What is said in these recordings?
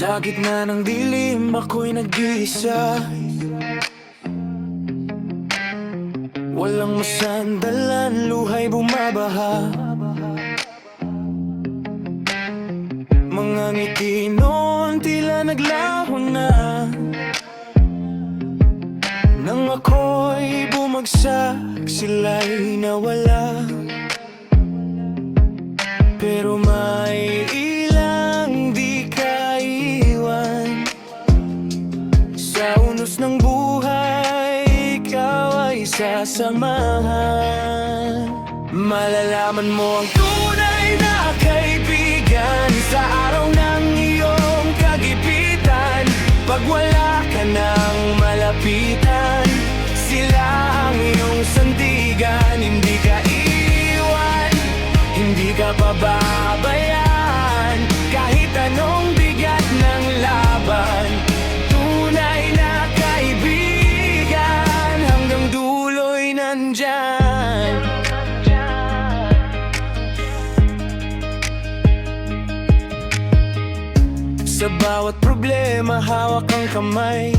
Sa gitna ng dilim, ako'y nag-iisa. Walang masandalan, luha'y bumabaha. Mga ngiti noon tila naglaho na. Nang ako'y bumagsak, sila'y nawala. Pero may ilang di kaiwan. Sa unos ng buhay, ikaw ay sasamahan. Malalaman mo ang tunay na kaibigan sa araw ng iyong kagipitan. Pag wala ka nang malapitan, sila ang iyong sandigan. Hindi ka iwan, hindi ka pababayaan. Kahit anong bigat ng laban, tunay na kaibigan hanggang dulo'y nandyan. Sa bawat problema, hawak ang kamay.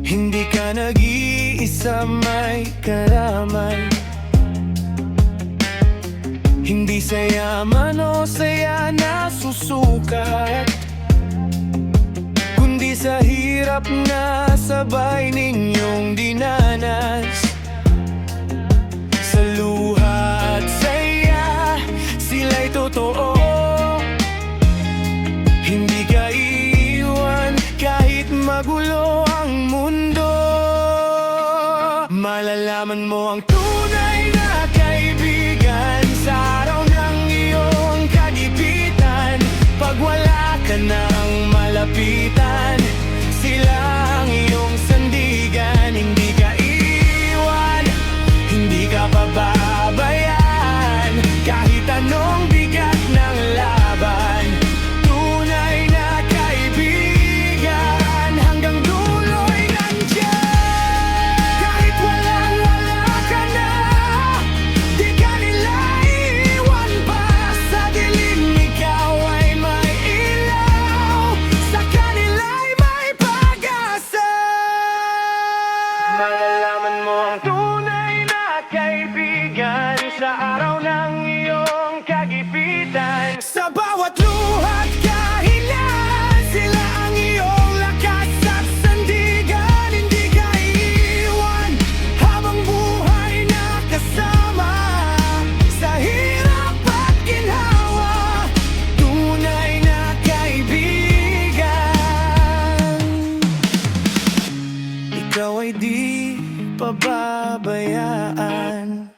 Hindi ka nag-iisa, may karamay. Hindi sa yaman o saya na susukat, kundi sa hirap na sabay ninyong dinanas. Sa luha at saya, sila'y totoo. Hindi ka iiwan kahit magulo ang mundo. Malalaman mo ang tunay na kaibigan sa araw ng iyong kagipitan. Pag wala ka nang malapitan, sila ang iyong sandigan. Hindi ka iiwan, hindi ka pababayaan. Kahit anong bigat ng laban, tunay na kaibigan hanggang dulo'y nandyan. Kahit walang-wala ka na, di ka nila iiwan pa. Sa dilim, ikaw ay may ilaw, sa kanila'y may pag-asa. Malalaman mo ang tunay na kaibigan sa araw ng iyong kagipitan. Sa bawat luha't kahilan, sila ang iyong lakas at sandigan. Hindi ka iiwan habang buhay nakasama. Sa hirap at ginhawa, tunay na kaibigan. Ikaw ay di pababayaan.